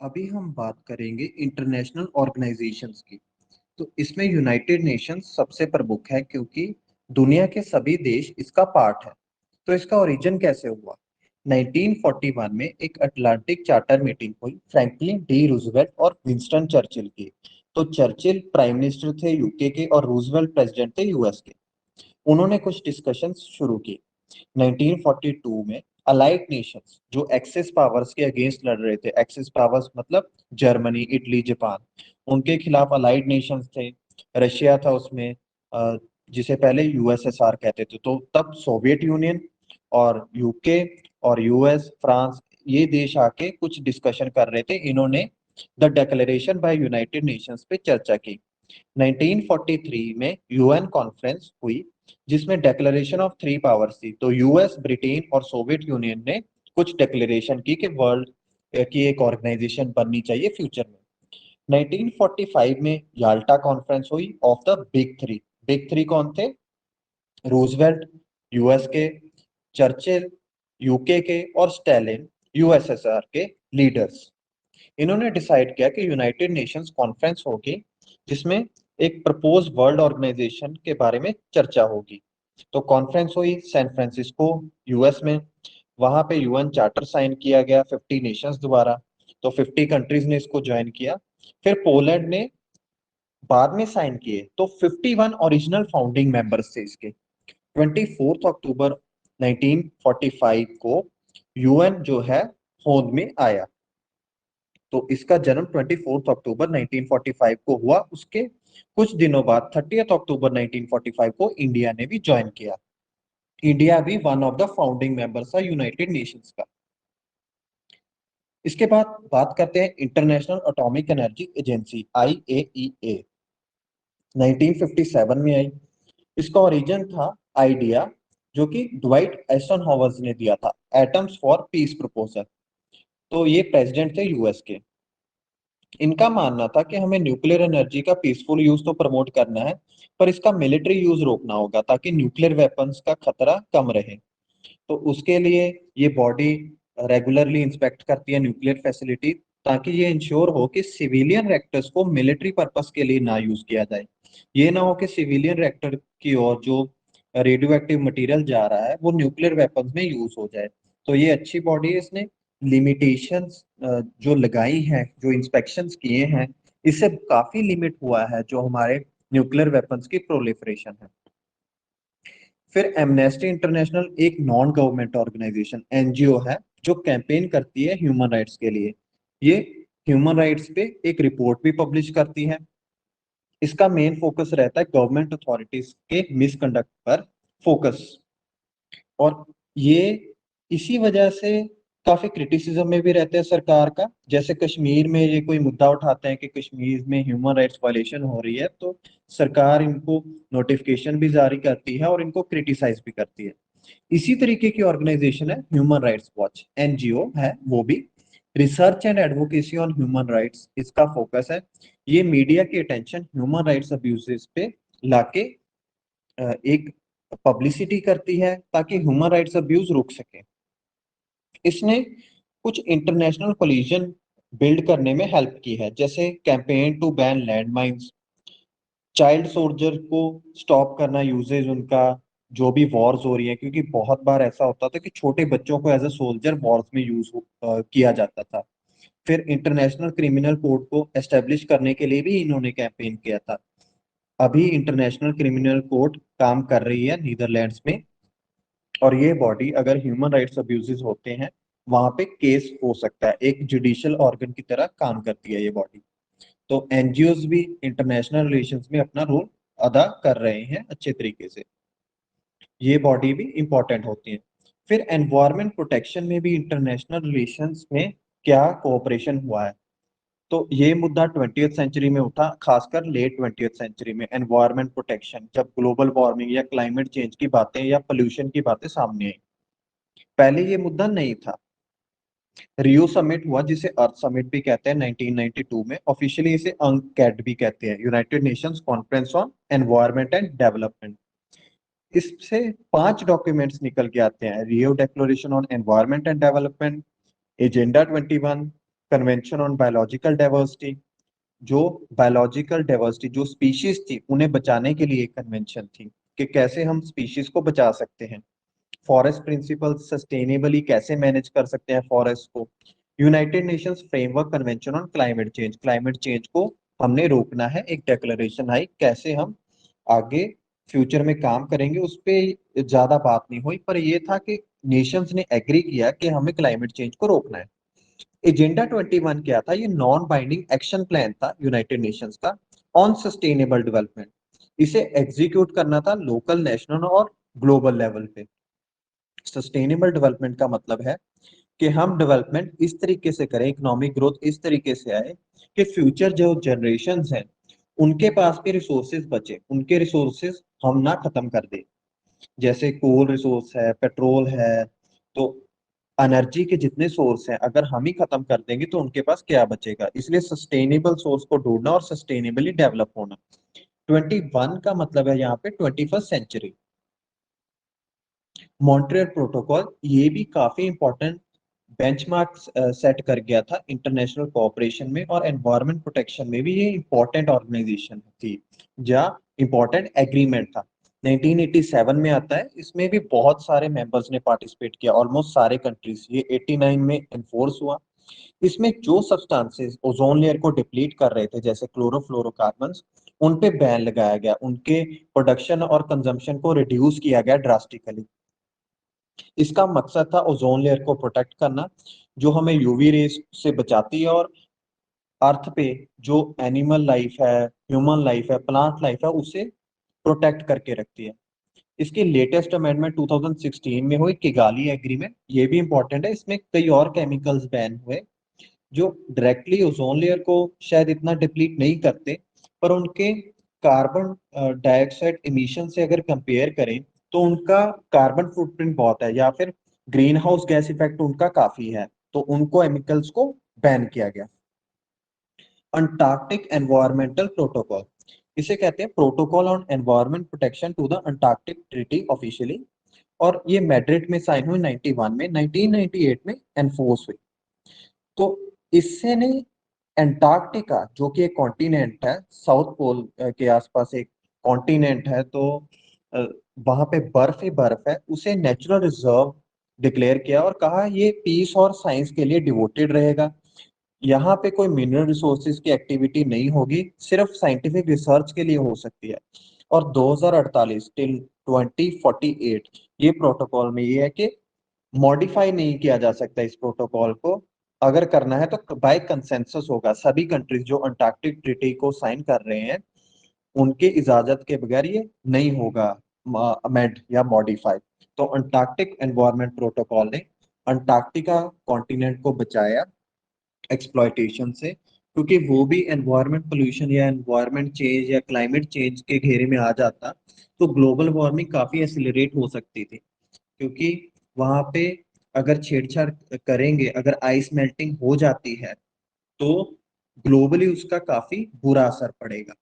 अभी हम बात करेंगे इंटरनेशनल ऑर्गेनाइजेशंस की। तो इसमें यूनाइटेड नेशंस सबसे प्रमुख है क्योंकि दुनिया के सभी देश इसका पार्ट है। तो इसका ओरिजिन कैसे हुआ? 1941 में एक अटलांटिक चार्टर मीटिंग हुई फ्रैंकलिन डी रूजवेल्ट और विंस्टन चर्चिल की। तो चर्चिल प्राइम मिनिस्टर थे यूके के और रूजवेल्ट प्रेसिडेंट थे यूएस के। उन्होंने कुछ डिस्कशंस शुरू की। 1942 में अलाइड नेशंस जो एक्सेस पावर्स के अगेंस्ट लड़ रहे थे, एक्सेस पावर्स मतलब जर्मनी, इटली, जापान, उनके खिलाफ अलाइड नेशंस थे। रशिया था उसमें, जिसे पहले यूएसएसआर कहते थे। तो तब सोवियत यूनियन और यूके और यूएस, फ्रांस, ये देश आके कुछ डिस्कशन कर रहे थे। इन्होंने the declaration by United Nations पे चर्चा की। 1943 में यूएन कॉन्फ्रेंस हुई जिसमें डेक्लेरेशन ऑफ थ्री पावर्स थी। तो यूएस, ब्रिटेन और सोवियत यूनियन ने कुछ डेक्लेरेशन की कि वर्ल्ड की एक ऑर्गेनाइजेशन बननी चाहिए फ्यूचर में। 1945 में याल्टा कॉन्फ्रेंस हुई of the big three. Big three कौन थे? रूजवेल्ट यूएस के, चर्चिल यूके के और स्टैलिन यूएसएसआर के लीडर्स। इन्होंने डिसाइड किया कि यूनाइटेड नेशंस कॉन्फ्रेंस होगी जिसमें एक प्रपोज वर्ल्ड ऑर्गेनाइजेशन के बारे में चर्चा होगी। तो कॉन्फ्रेंस हुई सैन फ्रांसिस्को, यूएस में। वहां पे यूएन चार्टर साइन किया गया 50 नेशंस द्वारा। तो 50 कंट्रीज ने इसको ज्वाइन किया। फिर पोलैंड ने बाद में साइन किए। तो 51 ओरिजिनल फाउंडिंग मेंबर्स थे इसके। 24 अक्टूबर 1945 को यूएन जो है होंद में आया। तो इसका जन्म 24 अक्टूबर 1945 को हुआ। उसके कुछ दिनों बाद 30 अक्टूबर 1945 को इंडिया ने भी ज्वाइन किया। इंडिया भी one of the founding members है यूनाइटेड नेशंस का। इसके बाद बात करते हैं international atomic energy agency IAEA। 1957 में आई। इसका ओरिजिन था आइडिया जो कि ड्वाइट आइजनहोवर ने दिया था, एटम्स फॉर पीस प्रपोजल। तो ये प्रेसिडेंट थे यूएस के। इनका मानना था कि हमें न्यूक्लियर एनर्जी का पीसफुल यूज तो प्रमोट करना है, पर इसका मिलिट्री यूज रोकना होगा ताकि न्यूक्लियर वेपन्स का खतरा कम रहे। तो उसके लिए ये बॉडी रेगुलरली इंस्पेक्ट करती है न्यूक्लियर फैसिलिटी, ताकि ये इंश्योर हो कि सिविलियन रिएक्टर्स को मिलिट्री पर्पस के लिए ना यूज किया जाए। ये ना हो कि सिविलियन रिएक्टर की ओर जो रेडियो एक्टिव मटीरियल जा रहा है वो न्यूक्लियर वेपन्स में यूज हो जाए। तो ये अच्छी बॉडी है। इसने लिमिटेशंस जो लगाई हैं, जो इंस्पेक्शंस किए हैं, इससे काफी लिमिट हुआ है जो हमारे न्यूक्लियर वेपन्स की प्रोलिफरेशन है। फिर एमनेस्टी इंटरनेशनल एक नॉन गवर्नमेंट ऑर्गेनाइजेशन एनजीओ है जो कैंपेन करती है ह्यूमन राइट्स के लिए। ये ह्यूमन राइट्स पे एक रिपोर्ट भी पब्लिश करती है। इसका मेन फोकस रहता है गवर्नमेंट अथॉरिटीज के मिसकंडक्ट पर फोकस। और ये इसी वजह से काफी क्रिटिसिज्म में भी रहते हैं सरकार का। जैसे कश्मीर में ये कोई मुद्दा उठाते हैं कि कश्मीर में ह्यूमन राइट्स वायलेशन हो रही है, तो सरकार इनको नोटिफिकेशन भी जारी करती है और इनको क्रिटिसाइज भी करती है। इसी तरीके की ऑर्गेनाइजेशन है ह्यूमन राइट्स वॉच, एनजीओ है वो भी। Research and advocacy on human rights इसका फोकस है। ये मीडिया की अटेंशन ह्यूमन राइट्स अब्यूजेस पे लाके एक पब्लिसिटी करती है ताकि ह्यूमन राइट्स अब्यूज रुक सके। इसने कुछ इंटरनेशनल कोलिजन बिल्ड करने में हेल्प की है, जैसे campaign to ban land mines, child soldier को स्टॉप करना यूजेज उनका, जो भी वॉर्स हो रही है, क्योंकि बहुत बार ऐसा होता था कि छोटे बच्चों को एज अ सोल्जर वॉर्स में यूज किया जाता था। फिर इंटरनेशनल क्रिमिनल कोर्ट को एस्टेब्लिश करने के लिए भी इन्होंने कैंपेन किया था। अभी इंटरनेशनल क्रिमिनल कोर्ट काम कर रही है नीदरलैंड्स में। और ये बॉडी अगर ह्यूमन राइट्स अब्यूजेस होते हैं वहां पे केस हो सकता है, एक जुडिशियल ऑर्गन की तरह काम करती है ये बॉडी। तो एनजीओज भी इंटरनेशनल रिलेशंस में अपना रोल अदा कर रहे हैं अच्छे तरीके से। ये बॉडी भी इंपॉर्टेंट होती है। फिर एनवायरमेंट प्रोटेक्शन में भी इंटरनेशनल रिलेशंस में क्या कोऑपरेशन हुआ है? तो ये मुद्दा 20th सेंचुरी में उठा, खासकर लेट 20th सेंचुरी में। एनवायरमेंट प्रोटेक्शन, जब ग्लोबल वार्मिंग या क्लाइमेट चेंज की बातें या पोल्यूशन की बातें सामने आई। पहले ये मुद्दा नहीं था। रियो समिट हुआ जिसे अर्थ समिट भी कहते हैं 1992 में। ऑफिशियली इसे UNCTAD भी कहते हैं, United Nations Conference on Environment and Development. इससे 5 डॉक्यूमेंट्स निकल के आते हैं: Rio Declaration on Environment and Development, Agenda 21, Convention on Biological diversity, जो बायोलॉजिकल डाइवर्सिटी जो स्पीशीज थी उन्हें बचाने के लिए एक कन्वेंशन थी कि कैसे हम स्पीशीज को बचा सकते हैं। फॉरेस्ट प्रिंसिपल, सस्टेनेबली कैसे मैनेज कर सकते हैं फॉरेस्ट को। United Nations framework convention on climate change को हमने रोकना है, एक डेक्लेरेशन आई, कैसे हम आगे फ्यूचर में काम करेंगे उस पे ज्यादा बात नहीं हुई, पर ये था कि नेशंस ने एग्री किया कि हमें क्लाइमेट चेंज को रोकना है। एजेंडा 21 क्या था? ये नॉन बाइंडिंग एक्शन प्लान था यूनाइटेड नेशंस का ऑन सस्टेनेबल डेवलपमेंट। इसे एग्जीक्यूट करना था लोकल, नेशनल और ग्लोबल लेवल पे। सस्टेनेबल डेवलपमेंट का मतलब है कि हम डेवलपमेंट इस तरीके से करें, इकोनॉमिक ग्रोथ इस तरीके से आए कि फ्यूचर जो जनरेशंस हैं उनके पास भी रिसोर्सेज बचे, उनके रिसोर्सेज हम ना खत्म कर दें। जैसे कोल रिसोर्स है, पेट्रोल है, तो एनर्जी के जितने सोर्स हैं अगर हम ही खत्म कर देंगे तो उनके पास क्या बचेगा। इसलिए सस्टेनेबल सोर्स को ढूंढना और सस्टेनेबली डेवलप होना। 21 का मतलब है यहाँ पे 21st सेंचुरी। मॉन्ट्रियल प्रोटोकॉल ये भी काफी इंपॉर्टेंट बेंचमार्क सेट कर गया था इंटरनेशनल कोऑपरेशन में, और एनवायरनमेंट प्रोटेक्शन में भी ये इंपॉर्टेंट ऑर्गेनाइजेशन थी, जहाँ इंपॉर्टेंट एग्रीमेंट था। 1987 में आता है, इसमें भी बहुत सारे मेंबर्स ने पार्टिसिपेट किया, ऑलमोस्ट सारे कंट्रीज। ये 89 में एनफोर्स हुआ। इसमें जो सब्सटेंसेस ओजोन लेयर को डिप्लीट कर रहे थे जैसे क्लोरोफ्लोरोकार्बन्स, उन पे बैन लगाया गया, उनके प्रोडक्शन और कंजम्पशन को रिड्यूस किया गया ड्रास्टिकली। इसका मकसद था ओजोन लेयर को प्रोटेक्ट करना, जो हमें यूवी रेस से बचाती है और अर्थ पे जो एनिमल लाइफ है, ह्यूमन लाइफ है, प्लांट लाइफ है, उसे प्रोटेक्ट करके रखती है। इसकी लेटेस्ट अमेंडमेंट 2016 में हुई, किगाली एग्रीमेंट। ये भी इंपॉर्टेंट है, इसमें कई और केमिकल्स बैन हुए जो डायरेक्टली ओजोन लेयर को शायद इतना डिप्लीट नहीं करते, पर उनके कार्बन डाइऑक्साइड इमिशन से अगर कंपेयर करें तो उनका कार्बन फुटप्रिंट बहुत है, या फिर ग्रीन हाउस गैस इफेक्ट उनका काफी है, तो उनको केमिकल्स को बैन किया गया। अंटार्कटिक एनवायरमेंटल प्रोटोकॉल, इसे कहते हैं protocol on environment protection to the Antarctic treaty officially, और ये मैड्रिड में साइन हुई 91 में, 1998 में एनफोर्स हुई। तो इससे ने अंटार्कटिका जो कि एक कॉन्टिनेंट है, साउथ पोल के आसपास एक कॉन्टिनेंट है, तो वहां पे बर्फ ही बर्फ है, उसे नेचुरल रिजर्व डिक्लेयर किया और कहा ये पीस और साइंस के लिए डिवोटेड रहेगा। यहाँ पे कोई मिनरल रिसोर्सेज की एक्टिविटी नहीं होगी, सिर्फ साइंटिफिक रिसर्च के लिए हो सकती है। और 2048 टिल 2048 ये प्रोटोकॉल में ये है कि मॉडिफाई नहीं किया जा सकता इस प्रोटोकॉल को। अगर करना है तो बाय कंसेंसस होगा, सभी कंट्रीज जो अंटार्कटिक ट्रीटी को साइन कर रहे हैं उनके इजाजत के बगैर ये नहीं होगा अमेंड या मॉडिफाई। तो अंटार्कटिक एनवायरनमेंट प्रोटोकॉल ने अंटार्कटिका कॉन्टिनेंट को बचाया एक्सप्लॉयटेशन से, क्योंकि वो भी एनवायरनमेंट पोल्यूशन या एनवायरनमेंट चेंज या क्लाइमेट चेंज के घेरे में आ जाता तो ग्लोबल वार्मिंग काफी एक्सिलरेट हो सकती थी। क्योंकि वहां पे अगर छेड़छाड़ करेंगे, अगर आइस मेल्टिंग हो जाती है तो ग्लोबली उसका काफी बुरा असर पड़ेगा।